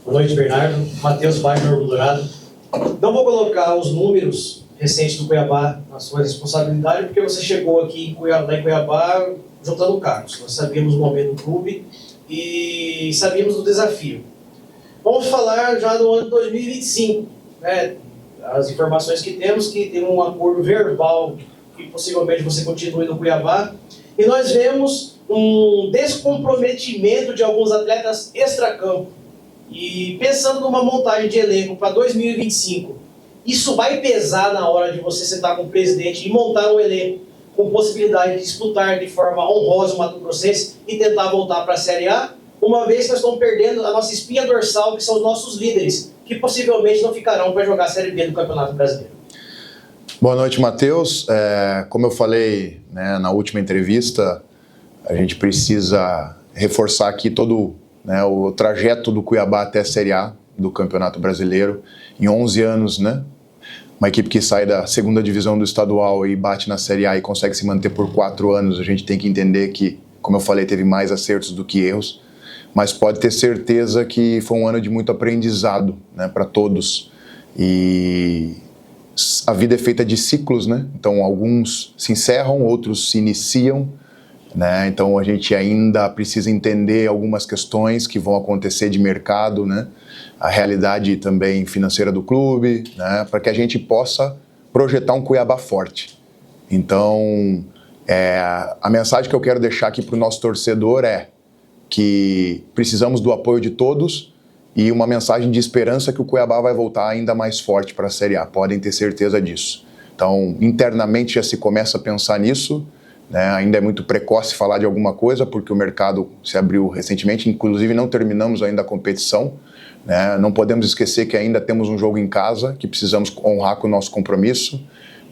Boa noite, Bernardo. Matheus Wagner Dourado. Não vou colocar os números recentes do Cuiabá na sua responsabilidade, porque você chegou aqui em Cuiabá juntando cargos. Nós sabíamos o momento do clube e sabíamos do desafio. Vamos falar já do ano 2025, né? As informações que tem um acordo verbal que possivelmente você continue no Cuiabá, e nós vemos um descomprometimento de alguns atletas extracampo. E pensando numa montagem de elenco para 2025, isso vai pesar na hora de você sentar com o presidente e montar um elenco com possibilidade de disputar de forma honrosa o Mato Grossense e tentar voltar para a Série A, uma vez que nós estamos perdendo a nossa espinha dorsal, que são os nossos líderes, que possivelmente não ficarão para jogar a Série B do Campeonato Brasileiro. Boa noite, Matheus. Como eu falei, né, na última entrevista, a gente precisa reforçar aqui todo, né, o trajeto do Cuiabá até a Série A do Campeonato Brasileiro. Em 11 anos, né, uma equipe que sai da segunda divisão do estadual e bate na Série A e consegue se manter por 4 anos, a gente tem que entender que, como eu falei, teve mais acertos do que erros, mas pode ter certeza que foi um ano de muito aprendizado, né, para todos. E a vida é feita de ciclos, né? Então alguns se encerram, outros se iniciam, né? Então a gente ainda precisa entender algumas questões que vão acontecer de mercado, né? A realidade também financeira do clube, né? Para que a gente possa projetar um Cuiabá forte. Então a mensagem que eu quero deixar aqui para o nosso torcedor é que precisamos do apoio de todos e uma mensagem de esperança que o Cuiabá vai voltar ainda mais forte para a Série A, podem ter certeza disso. Então, internamente já se começa a pensar nisso, né? Ainda é muito precoce falar de alguma coisa, porque o mercado se abriu recentemente, inclusive não terminamos ainda a competição, né? Não podemos esquecer que ainda temos um jogo em casa, que precisamos honrar com o nosso compromisso,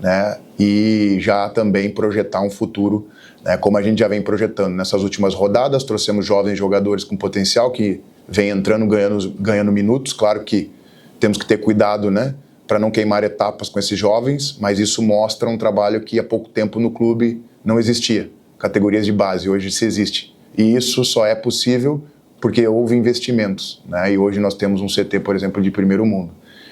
né? E já também projetar um futuro, né? Como a gente já vem projetando. Nessas últimas rodadas, trouxemos jovens jogadores com potencial que vem entrando, ganhando minutos. Claro que temos que ter cuidado, né, para não queimar etapas com esses jovens, mas isso mostra um trabalho que há pouco tempo no clube não existia. Categorias de base, hoje se existe. E isso só é possível porque houve investimentos, né, e hoje nós temos um CT, por exemplo, de primeiro mundo.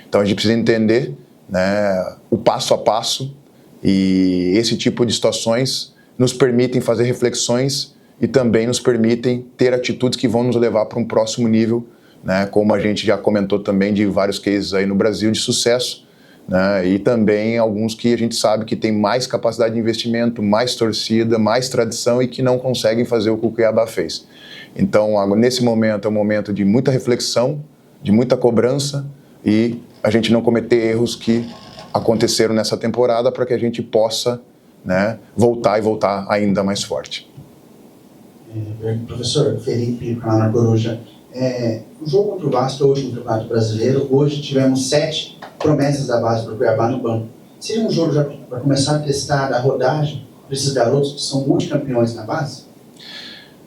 Então a gente precisa entender, né, o passo a passo, e esse tipo de situações nos permitem fazer reflexões e também nos permitem ter atitudes que vão nos levar para um próximo nível, né? Como a gente já comentou também de vários cases aí no Brasil de sucesso, né? E também alguns que a gente sabe que tem mais capacidade de investimento, mais torcida, mais tradição e que não conseguem fazer o que o Cuiabá fez. Então, nesse momento é um momento de muita reflexão, de muita cobrança e a gente não cometer erros que aconteceram nessa temporada para que a gente possa, né, voltar ainda mais forte. Professor Felipe, canal na Coruja, o jogo contra o Vasco hoje no Campeonato Brasileiro, hoje tivemos 7 promessas da base para o Cuiabá no banco. Seria um jogo já para começar a testar a rodagem para esses garotos que são multicampeões na base?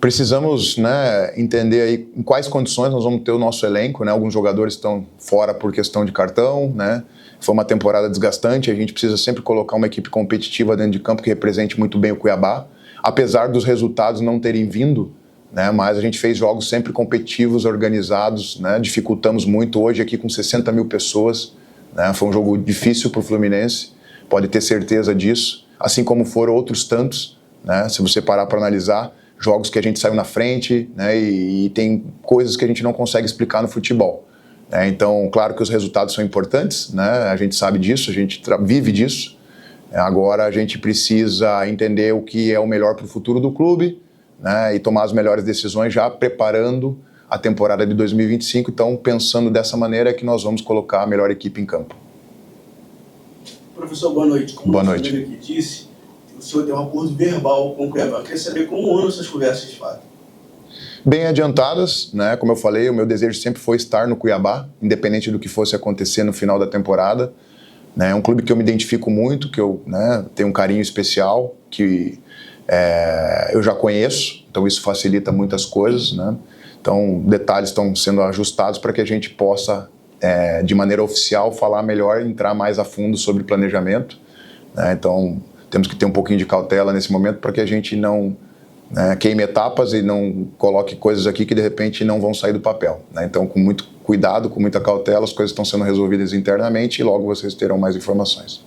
Precisamos, né, entender aí em quais condições nós vamos ter o nosso elenco, né? Alguns jogadores estão fora por questão de cartão, né? Foi uma temporada desgastante, a gente precisa sempre colocar uma equipe competitiva dentro de campo que represente muito bem o Cuiabá. Apesar dos resultados não terem vindo, né, mas a gente fez jogos sempre competitivos, organizados, né, dificultamos muito. Hoje aqui com 60 mil pessoas, né, foi um jogo difícil para o Fluminense, pode ter certeza disso, assim como foram outros tantos, né, se você parar para analisar, jogos que a gente saiu na frente, né, e tem coisas que a gente não consegue explicar no futebol. Né, então, claro que os resultados são importantes, né, a gente sabe disso, a gente vive disso. Agora a gente precisa entender o que é o melhor para o futuro do clube, né, e tomar as melhores decisões já preparando a temporada de 2025. Então, pensando dessa maneira é que nós vamos colocar a melhor equipe em campo. Professor, boa noite. Como boa o noite. senhor aqui disse, o senhor tem um acordo verbal com o Cuiabá. Eu queria saber como andam essas conversas de fato. Bem adiantadas, né? Como eu falei, o meu desejo sempre foi estar no Cuiabá, independente do que fosse acontecer no final da temporada. É um clube que eu me identifico muito, que eu, né, tenho um carinho especial, que eu já conheço, então isso facilita muitas coisas, né? Então, detalhes estão sendo ajustados para que a gente possa, de maneira oficial, falar melhor, entrar mais a fundo sobre planejamento, né? Então, temos que ter um pouquinho de cautela nesse momento para que a gente não né, queime etapas e não coloque coisas aqui que de repente não vão sair do papel, né? Então, com muito cuidado, com muita cautela, as coisas estão sendo resolvidas internamente e logo vocês terão mais informações.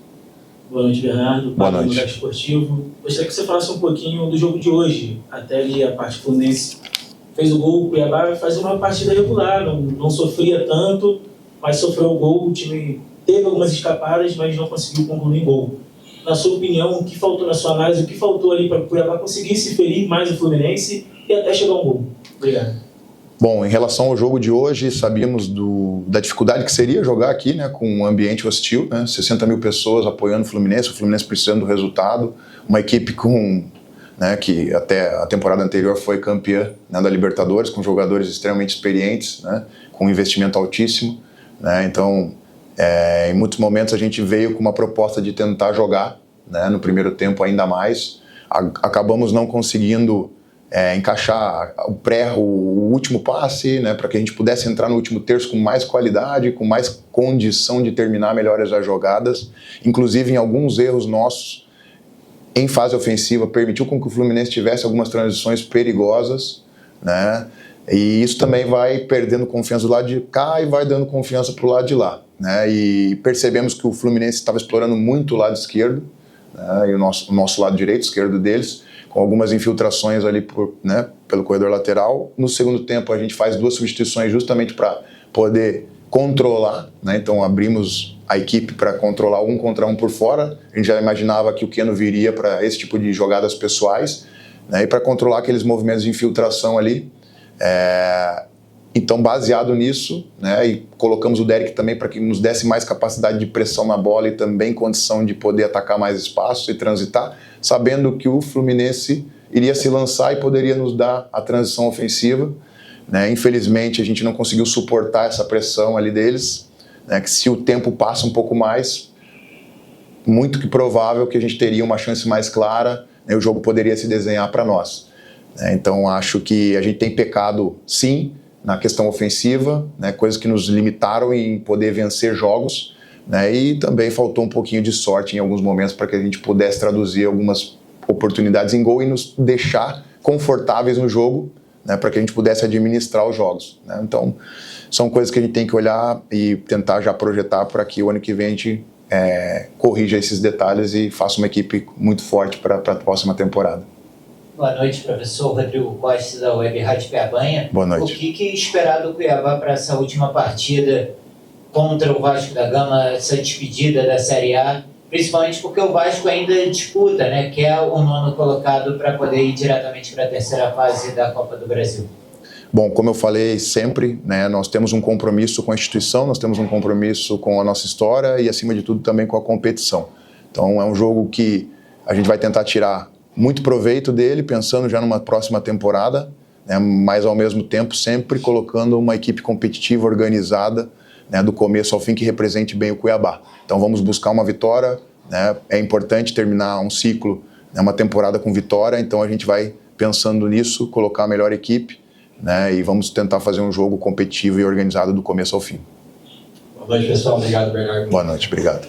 Boa noite, Bernardo. Boa noite. Do Esportivo. Gostaria que você falasse um pouquinho do jogo de hoje. Até ali a parte Fluminense fez o gol, o Cuiabá faz uma partida regular, não sofria tanto, mas sofreu o gol, o time teve algumas escapadas, mas não conseguiu concluir em gol. Na sua opinião, o que faltou na sua análise, o que faltou ali para o Cuiabá conseguir se ferir mais o Fluminense e até chegar ao gol? Obrigado. Bom, em relação ao jogo de hoje, sabíamos da dificuldade que seria jogar aqui, né, com um ambiente hostil, né, 60 mil pessoas apoiando o Fluminense precisando do resultado, uma equipe né, que até a temporada anterior foi campeã, né, da Libertadores, com jogadores extremamente experientes, né, com um investimento altíssimo, né, então em muitos momentos a gente veio com uma proposta de tentar jogar, né, no primeiro tempo ainda mais, acabamos não conseguindo encaixar o último passe, né, para que a gente pudesse entrar no último terço com mais qualidade, com mais condição de terminar melhores as jogadas, inclusive em alguns erros nossos em fase ofensiva, permitiu com que o Fluminense tivesse algumas transições perigosas, né, e isso também vai perdendo confiança do lado de cá e vai dando confiança para o lado de lá, né, e percebemos que o Fluminense estava explorando muito o lado esquerdo, né, e o nosso lado direito, esquerdo deles, com algumas infiltrações ali pelo corredor lateral. No segundo tempo a gente faz 2 substituições justamente para poder controlar, né? Então abrimos a equipe para controlar 1 contra 1 por fora. A gente já imaginava que o Keno viria para esse tipo de jogadas pessoais, né? E para controlar aqueles movimentos de infiltração ali. Então, baseado nisso, né, e colocamos o Derek também para que nos desse mais capacidade de pressão na bola e também condição de poder atacar mais espaço e transitar, sabendo que o Fluminense iria se lançar e poderia nos dar a transição ofensiva, né? Infelizmente, a gente não conseguiu suportar essa pressão ali deles, né, que se o tempo passa um pouco mais, muito que provável que a gente teria uma chance mais clara, né, o jogo poderia se desenhar para nós, né? Então, acho que a gente tem pecado, sim, na questão ofensiva, né, coisas que nos limitaram em poder vencer jogos, né, e também faltou um pouquinho de sorte em alguns momentos para que a gente pudesse traduzir algumas oportunidades em gol e nos deixar confortáveis no jogo, né, para que a gente pudesse administrar os jogos, né. Então, são coisas que a gente tem que olhar e tentar já projetar para que o ano que vem a gente corrija esses detalhes e faça uma equipe muito forte para a próxima temporada. Boa noite, professor Rodrigo Costa, da Web Rádio Cuiabanha. Boa noite. O que esperar do Cuiabá para essa última partida contra o Vasco da Gama, essa despedida da Série A? Principalmente porque o Vasco ainda disputa, né? Quer o 9º colocado para poder ir diretamente para a 3ª fase da Copa do Brasil. Bom, como eu falei sempre, né, nós temos um compromisso com a instituição, nós temos um compromisso com a nossa história e, acima de tudo, também com a competição. Então, é um jogo que a gente vai tentar tirar muito proveito dele, pensando já numa próxima temporada, né, mas ao mesmo tempo sempre colocando uma equipe competitiva, organizada, né, do começo ao fim, que represente bem o Cuiabá. Então vamos buscar uma vitória, né, é importante terminar um ciclo, né, uma temporada com vitória, então a gente vai pensando nisso, colocar a melhor equipe, né, e vamos tentar fazer um jogo competitivo e organizado do começo ao fim. Boa noite, pessoal. Obrigado, Bernardo. Boa noite, obrigado.